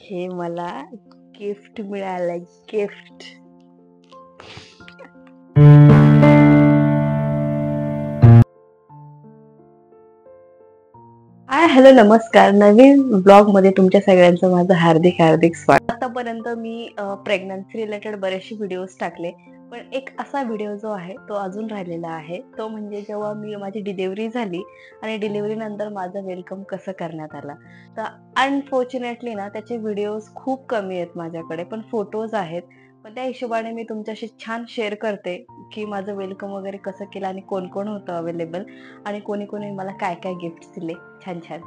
हे मला गिफ्ट मिळालं, गिफ्ट. हाय, हॅलो, नमस्कार. नवीन ब्लॉग मध्ये तुमच्या सगळ्यांचं माझं हार्दिक हार्दिक स्वागत. आतापर्यंत मी प्रेग्नन्सी रिलेटेड बरेचसे व्हिडिओज टाकले, पण एक असा व्हिडिओ जो आहे तो अजून राहिलेला आहे. तो म्हणजे जेव्हा माझी डिलिव्हरी झाली आणि डिलिव्हरी नंतर माझं वेलकम कसं करण्यात आलं. तर अनफॉर्च्युनेटली ना त्याचे व्हिडिओज खूप कमी आहेत माझ्याकडे, पण फोटोज आहेत. पण त्या हिशोबाने मी तुमच्याशी छान शेअर करते की माझं वेलकम वगैरे कसं केलं आणि कोण कोण होतं अवेलेबल आणि कोणी कोणी मला काय काय गिफ्ट दिले छान छान.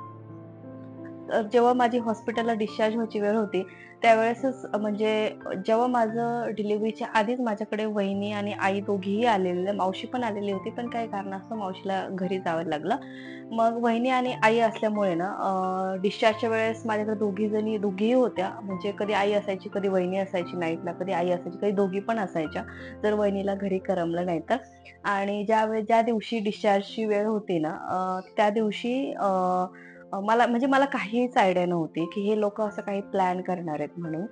जेव्हा माझी हॉस्पिटलला डिस्चार्ज व्हायची वेळ होती त्यावेळेसच म्हणजे जेव्हा माझं डिलिव्हरीच्या आधीच माझ्याकडे वहिनी आणि आई दोघीही आलेले, मावशी पण आलेली होती, पण काही कारणास्तव मावशीला घरी जावं लागलं. मग वहिनी आणि आई असल्यामुळे ना डिस्चार्जच्या वेळेस माझ्याकडे दोघीही होत्या. म्हणजे कधी आई असायची, कधी वहिनी असायची नाईटला, कधी आई असायची, कधी दोघी पण असायच्या जर वहिनीला घरी करमलं नाही तर. आणि ज्या दिवशी डिस्चार्जची वेळ होती ना त्या दिवशी मला काहीच आयडिया नव्हती की हे लोक असं काही प्लॅन करणार आहेत म्हणून.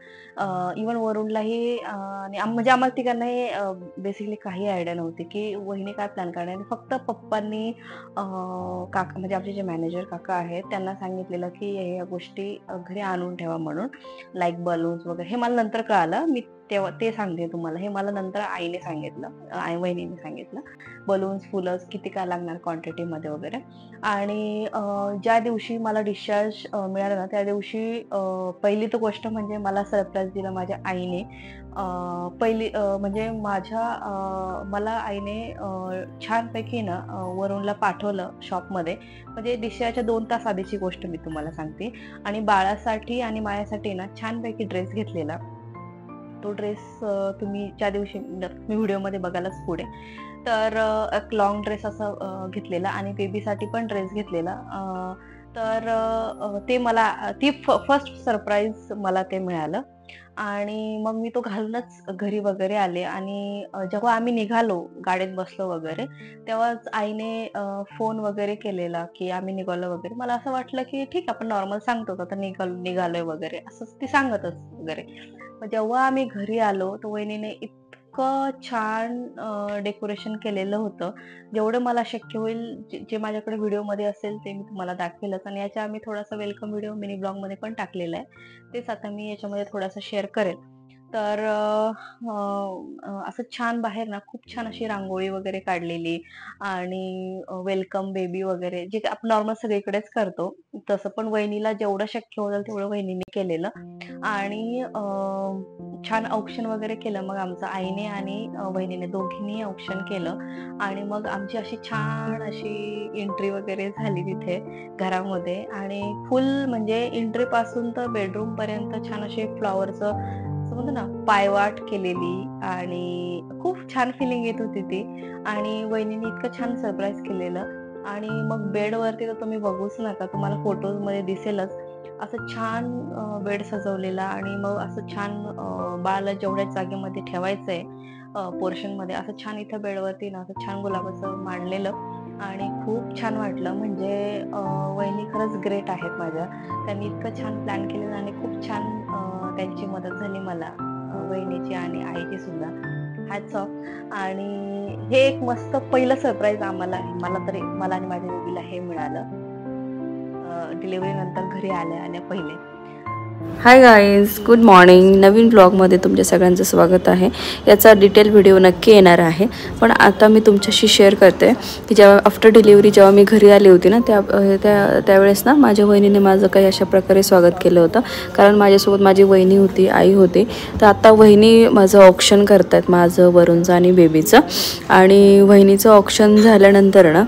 इवन वरुणलाही आणि म्हणजे आम्हाला तिघांनाही बेसिकली काही आयडिया नव्हती की वहिनी काय प्लॅन करणार आहे. फक्त पप्पांनी काका म्हणजे आमचे जे मॅनेजर काका आहेत त्यांना सांगितलेलं की या गोष्टी घरी आणून ठेवा म्हणून, लाईक बलून्स वगैरे. हे मला नंतर कळालं, मी तेव्हा ते सांगते तुम्हाला. हे मला नंतर आईने सांगितलं, वहिनीने सांगितलं. बलून्स, फुलं किती काय लागणार क्वांटिटीमध्ये वगैरे. आणि ज्या दिवशी मला डिस्चार्ज मिळाला ना त्या दिवशी पहिली तर गोष्ट म्हणजे मला सरप्राईज दिला माझ्या आईने. म्हणजे मला आईने छानपैकी ना वरुणला पाठवलं शॉपमध्ये. म्हणजे डिस्चार्जच्या 2 तास आधीची गोष्ट मी तुम्हाला सांगते. आणि बाळासाठी आणि माझ्यासाठी ना छानपैकी ड्रेस घेतलेला. तो ड्रेस तुम्ही ज्या दिवशी मी व्हिडिओमध्ये बघायलाच पुढे. तर एक लॉंग ड्रेस असा घेतलेला आणि बेबीसाठी पण ड्रेस घेतलेला. तर ते मला फर्स्ट सरप्राईज मला ते मिळालं. आणि मग मी तो घालूनच घरी वगैरे आले. आणि जेव्हा आम्ही निघालो, गाडीत बसलो वगैरे, तेव्हाच आईने फोन वगैरे केलेला की आम्ही निघालो वगैरे. मला असं वाटलं की ठीक आपण नॉर्मल सांगतो आता निघालोय वगैरे, असंच ती सांगतच वगैरे. मग जेव्हा आम्ही घरी आलो तर वहिनीने इतकं छान डेकोरेशन केलेलं होतं. जेवढं मला शक्य होईल जे माझ्याकडे व्हिडिओमध्ये असेल ते मी तुम्हाला दाखवेलच. आणि याच्या आम्ही थोडासा वेलकम व्हिडिओ मिनी ब्लॉगमध्ये पण टाकलेला आहे, तेच आता मी याच्यामध्ये थोडासा शेअर करेल. तर असं छान बाहेर ना खूप छान अशी रांगोळी वगैरे काढलेली आणि वेलकम बेबी वगैरे जे आपण नॉर्मल सगळीकडेच करतो तसं, पण वहिनीला जेवढं शक्य होईल तेवढं वहिनीने केलेलं. आणि छान औक्षण वगैरे केलं मग आमचं आईने आणि वहिनीने दोघींनी औक्षण केलं. आणि मग आमची अशी छान अशी एंट्री वगैरे झाली तिथे घरामध्ये. आणि फुल म्हणजे एंट्री पासून तर बेडरूम पर्यंत छान असे फ्लॉवरचं असं म्हणतो ना पायवाट केलेली आणि खूप छान फिलिंग येत होती ती. आणि वहिनीने इतकं छान सरप्राईज केलेलं. आणि मग बेडवरती तर तुम्ही बघूच नका, तुम्हाला फोटोजमध्ये दिसेलच. असं छान बेड सजवलेला. आणि मग असं छान बाळाला जेवढ्या जागेमध्ये ठेवायचंय पोर्शनमध्ये असं छान इथं बेडवरती ना असं छान गुलाबाचं मांडलेलं. आणि खूप छान वाटलं. म्हणजे वहिनी खरंच ग्रेट आहेत माझ्या. त्यांनी इतकं छान प्लॅन केलेलं आणि खूप छान त्यांची मदत झाली मला, वहिनीची आणि आईची सुद्धा. Hats off. आणि हे एक मस्त पहिलं सरप्राईज मला आणि माझ्या बेबीला हे मिळालं डिलिव्हरी नंतर घरी आल्या पहिले. Hi guys, good morning. नवीन ब्लॉगमध्ये तुमच्या सगळ्यांचं स्वागत आहे. याचा डिटेल व्हिडिओ नक्की येणार आहे, पण आता मी तुमच्याशी शेअर करते की जेव्हा आफ्टर डिलिव्हरी जेव्हा मी घरी आली होती ना त्यावेळेस ना माझ्या वहिनीने माझं काही अशा प्रकारे स्वागत केलं होतं. कारण माझ्यासोबत माझी वहिनी होती, आई होती. तर आता वहिनी माझं ऑप्शन करतात, माझं, वरुणचं आणि बेबीचं. आणि वहिनीचं ऑप्शन झाल्यानंतर ना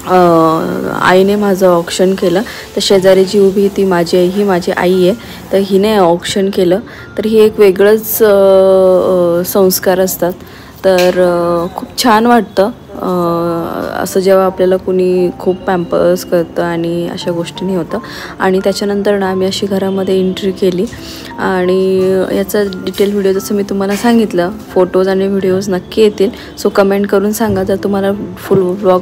आईने माझं ऑप्शन केलं. तर शेजारी जी उभी ती माझी आई, ही माझी आई आहे. तर हिने ऑप्शन केलं. तर ही एक वेगळंच संस्कार असतात. तर खूप छान वाटतं असं जेव्हा आपल्याला कुणी खूप पॅम्पर्स करतं आणि अशा गोष्टींनी होतं. आणि त्याच्यानंतर ना आम्ही अशी घरामध्ये एंट्री केली. आणि याचा डिटेल व्हिडिओ जसं मी तुम्हाला सांगितलं, फोटोज आणि व्हिडिओज नक्की येतील. सो कमेंट करून सांगा जर तुम्हाला फुल व्लॉग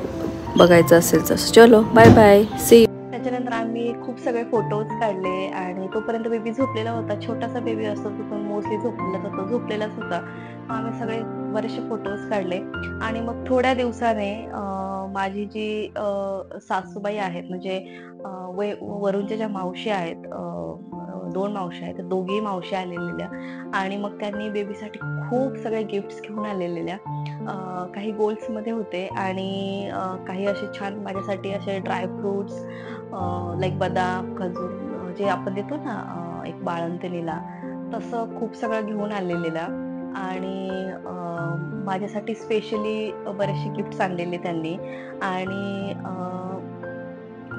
बघायचं असेल तर. चलो बाय बाय, सी. त्याच्यानंतर आम्ही खूप सगळे फोटोज काढले आणि तोपर्यंत बेबी झोपलेला होता. छोटासा बेबी असतो तो मोस्टली झोपलेलाच होता. मग आम्ही सगळे बरेचसे फोटोज काढले आणि मग थोड्या दिवसाने माझी जी सासूबाई आहेत, म्हणजे वरूणच्या ज्या मावशी आहेत, 2 मावशी आहेत, दोघी मावशी आलेल्या आणि मग त्यांनी बेबीसाठी खूप सगळे गिफ्ट्स घेऊन आलेल्या. काही गोल्ड्समध्ये होते आणि काही असे छान माझ्यासाठी असे ड्राय फ्रुट्स, लाईक बदाम, खजूर, जे आपण देतो ना एक बाळंतिणीला, तसं खूप सगळं घेऊन आलेल्या. आणि माझ्यासाठी स्पेशली बरेचसे गिफ्ट्स आणलेले त्यांनी आणि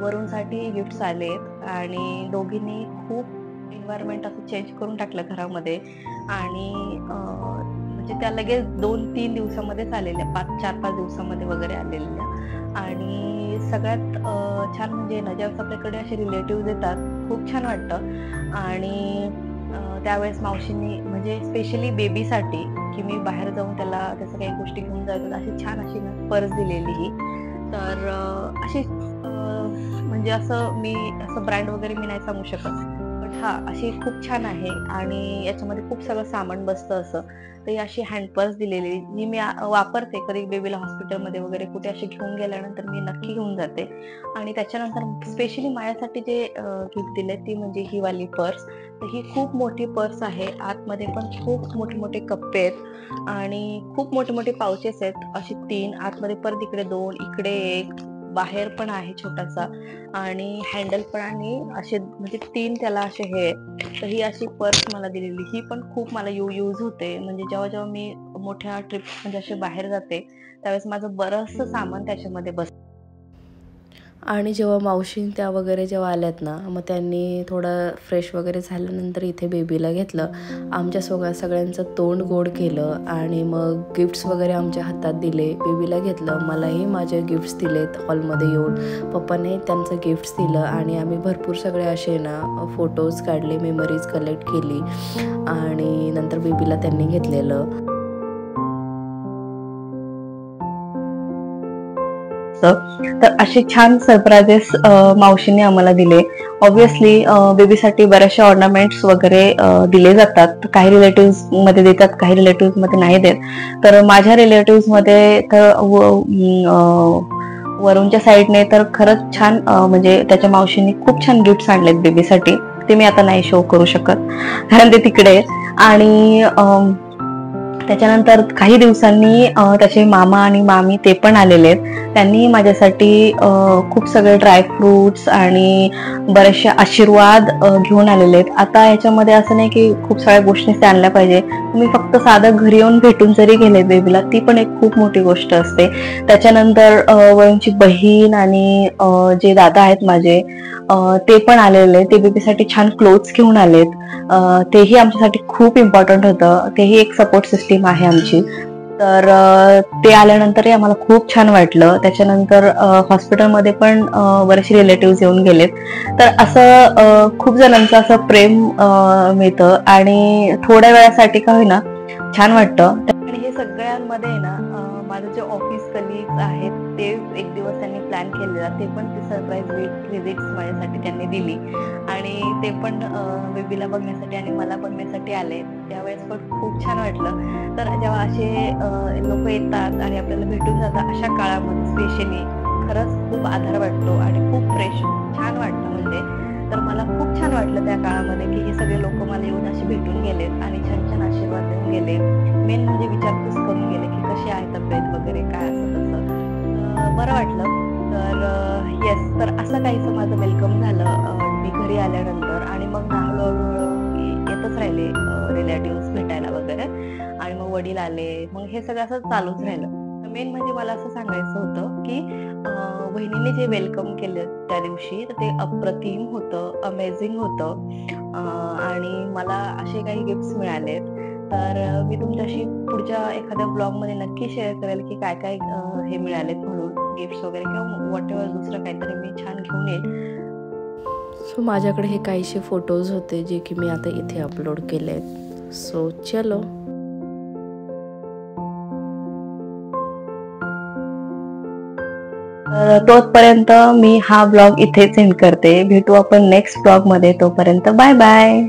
वरूणसाठी गिफ्ट्स आलेत आणि दोघींनी खूप एन्व्हायर्नमेंट असं चेंज करून टाकलं घरामध्ये आणि म्हणजे त्या लगेच 2-3 दिवसामध्येच आलेल्या, 4-5 दिवसामध्ये वगैरे आलेल्या. आणि सगळ्यात छान म्हणजे ना, ज्यावेळेस आपल्याकडे असे रिलेटिव्हज येतात खूप छान वाटतं. आणि त्यावेळेस मावशींनी म्हणजे स्पेशली बेबीसाठी, की मी बाहेर जाऊन त्याच्या काही गोष्टी घेऊन जायचं, अशी छान अशी पर्स दिलेली ही. तर अशी म्हणजे असं मी असं ब्रँड वगैरे मी नाही सांगू शकत, पण हां, अशी खूप छान आहे आणि याच्यामध्ये खूप सगळं सामान बसतं असं. तर ही अशी हँड पर्स दिलेली, जी मी वापरते कधी बेबीला हॉस्पिटलमध्ये वगैरे कुठे अशी घेऊन गेल्यानंतर मी नक्की घेऊन जाते. आणि त्याच्यानंतर स्पेशली माझ्यासाठी जे गिफ्ट दिले ती म्हणजे ही वाली पर्स. तर ही खूप मोठी पर्स आहे. आतमध्ये पण खूप मोठे-मोठे कप्पे आहेत आणि खूप मोठे-मोठे पाउचेस आहेत. असे 3 आतमध्ये, परत इकडे 2, इकडे 1, बाहेर पण आहे छोटासा आणि हँडल पण आणि असे म्हणजे 3 त्याला असे हे आहेत. तर ही अशी पर्स मला दिलेली. ही पण खूप मला यूज होते. म्हणजे जेव्हा मी मोठ्या ट्रिप्स म्हणजे असे बाहेर जाते, त्यावेळेस माझं बरचसं सामान त्याच्यामध्ये बसतं. आणि जेव्हा मावशी त्या वगैरे जेव्हा आल्यात ना, मग त्यांनी थोडं फ्रेश वगैरे झाल्यानंतर इथे बेबीला घेतलं. आमच्या सगळ्यांचं तोंड गोड केलं आणि मग गिफ्ट्स वगैरे आमच्या हातात दिले. बेबीला घेतलं, मलाही माझे गिफ्ट्स दिलेत हॉलमध्ये येऊन. पप्पाने त्यांचं गिफ्ट्स दिलं आणि आम्ही भरपूर सगळे असे ना फोटोज काढले, मेमरीज कलेक्ट केली आणि नंतर बेबीला त्यांनी घेतलेलं. तर असे छान सरप्राइजेस मावशीने आम्हाला दिले. ऑब्व्हियसली बेबीसाठी बऱ्याचशा ऑर्नामेंट्स वगैरे दिले जातात. काही रिलेटिव्ह मध्ये देतात, काही रिलेटिव्ह मध्ये नाही देत. तर माझ्या रिलेटिव्ह मध्ये तर वरूणच्या साईडने तर खरंच छान म्हणजे त्याच्या मावशींनी खूप छान गिफ्ट्स आणलेत बेबीसाठी. ते मी आता नाही शो करू शकत कारण ते तिकडे आहे. आणि त्याच्यानंतर काही दिवसांनी त्याचे मामा आणि मामी ते पण आलेले आहेत. त्यांनी माझ्यासाठी खूप सगळे ड्रायफ्रुट्स आणि बरेचसे आशीर्वाद घेऊन आलेले आहेत. आता ह्याच्यामध्ये असं नाही की खूप सगळ्या गोष्टी आणल्या पाहिजे. तुम्ही फक्त साधं घरी येऊन भेटून जरी गेले बेबीला, ती पण एक खूप मोठी गोष्ट असते. त्याच्यानंतर वरूणची बहीण आणि जे दादा आहेत माझे, ते पण आलेले. ते बेबीसाठी छान क्लोथ्स घेऊन आलेत. तेही आमच्यासाठी खूप इम्पॉर्टंट होतं. तेही एक सपोर्ट सिस्टीम आहे आमची. तर ते आल्यानंतरही आम्हाला खूप छान वाटलं. त्याच्यानंतर हॉस्पिटलमध्ये पण बरेचसे रिलेटिव्ह येऊन गेलेत. तर असं खूप जणांचं असं प्रेम मिळतं आणि थोड्या वेळासाठी का होईना छान वाटतं. आणि हे सगळ्यांमध्ये ना माझे जे ऑफिस कलिग्स आहेत ते एक दिवस त्यांनी प्लॅन केलेला, ते पण ते सरप्राईज व्हिजिट्स माझ्यासाठी त्यांनी दिली आणि ते पण बेबीला बघण्यासाठी आणि मला बघण्यासाठी आले. त्यावेळेस पण खूप छान वाटलं. तर जेव्हा असे लोक येतात आणि आपल्याला भेटून जातात अशा काळामध्ये स्पेशली खरंच खूप आधार वाटतो आणि खूप फ्रेश छान वाटतं. म्हणजे तर मला खूप छान वाटलं त्या काळामध्ये की हे सगळे लोक मला येऊन असे भेटून गेलेत आणि छान छान आशीर्वाद देऊन गेले. मेन म्हणजे विचारपूस करून गेले की कशी आहे तब्येत वगैरे, काय असं तसं. बरं वाटलं. तर येस, तर असं काहीसं माझं वेलकम झालं मी घरी आल्यानंतर. आणि मग ना हळूहळू येतच राहिले रिलेटिव्ह भेटायला वगैरे आणि मग वडील आले. मग हे सगळं असं चालूच राहिलं. मेन म्हणजे मला असं सांगायचं होतं की बहिणीने जे वेलकम केलं त्या दिवशी, तर ते अप्रतिम होतं, अमेझिंग होतं. आणि मला असे काही गिफ्ट्स मिळालेत. तर मी तुमच्याशी पुढच्या एखाद्या ब्लॉगमध्ये नक्की शेअर करेल की काय काय हे मिळालेत म्हणून गिफ्ट्स वगैरे, किंवा व्हॉटएव्हर दुसरं काहीतरी मी छान घेऊन येईल. सो माझ्याकडे हे काहीसे फोटोज होते जे की मी आता इथे अपलोड केले आहेत. सो चलो. तोपर्यंत मी हा ब्लॉग इथेच एंड करते. भेटू आपण नेक्स्ट ब्लॉग मध्ये. तोपर्यंत बाय बाय.